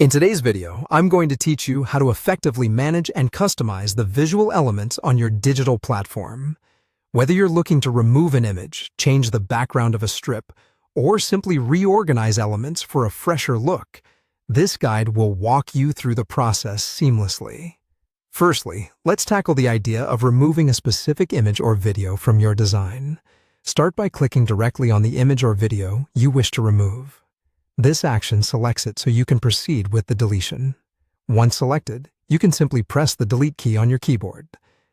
In today's video, I'm going to teach you how to effectively manage and customize the visual elements on your digital platform. Whether you're looking to remove an image, change the background of a strip, or simply reorganize elements for a fresher look, this guide will walk you through the process seamlessly. Firstly, let's tackle the idea of removing a specific image or video from your design. Start by clicking directly on the image or video you wish to remove. This action selects it so you can proceed with the deletion. Once selected, you can simply press the delete key on your keyboard.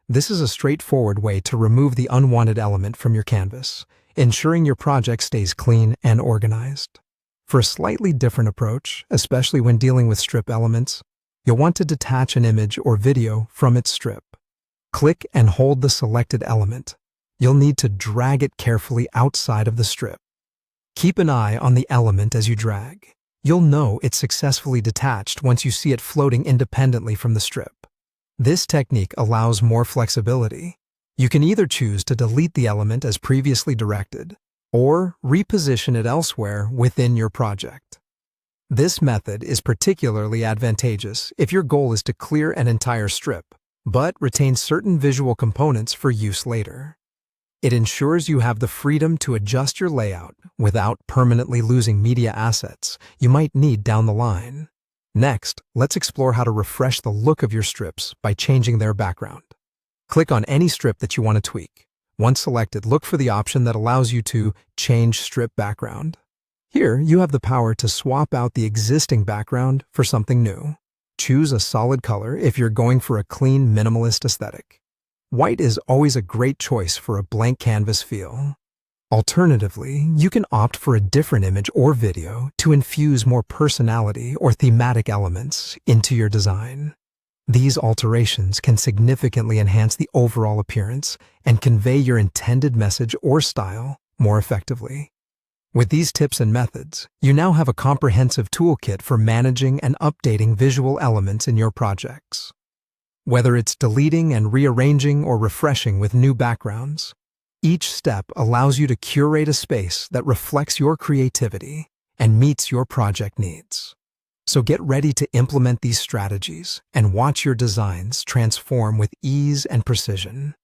This is a straightforward way to remove the unwanted element from your canvas, ensuring your project stays clean and organized. For a slightly different approach, especially when dealing with strip elements, you'll want to detach an image or video from its strip. Click and hold the selected element. You'll need to drag it carefully outside of the strip. Keep an eye on the element as you drag. You'll know it's successfully detached once you see it floating independently from the strip. This technique allows more flexibility. You can either choose to delete the element as previously directed, or reposition it elsewhere within your project. This method is particularly advantageous if your goal is to clear an entire strip, but retain certain visual components for use later. It ensures you have the freedom to adjust your layout without permanently losing media assets you might need down the line. Next, let's explore how to refresh the look of your strips by changing their background. Click on any strip that you want to tweak. Once selected, look for the option that allows you to change strip background. Here, you have the power to swap out the existing background for something new. Choose a solid color if you're going for a clean, minimalist aesthetic. White is always a great choice for a blank canvas feel. Alternatively, you can opt for a different image or video to infuse more personality or thematic elements into your design. These alterations can significantly enhance the overall appearance and convey your intended message or style more effectively. With these tips and methods, you now have a comprehensive toolkit for managing and updating visual elements in your projects. Whether it's deleting and rearranging or refreshing with new backgrounds, each step allows you to curate a space that reflects your creativity and meets your project needs. So get ready to implement these strategies and watch your designs transform with ease and precision.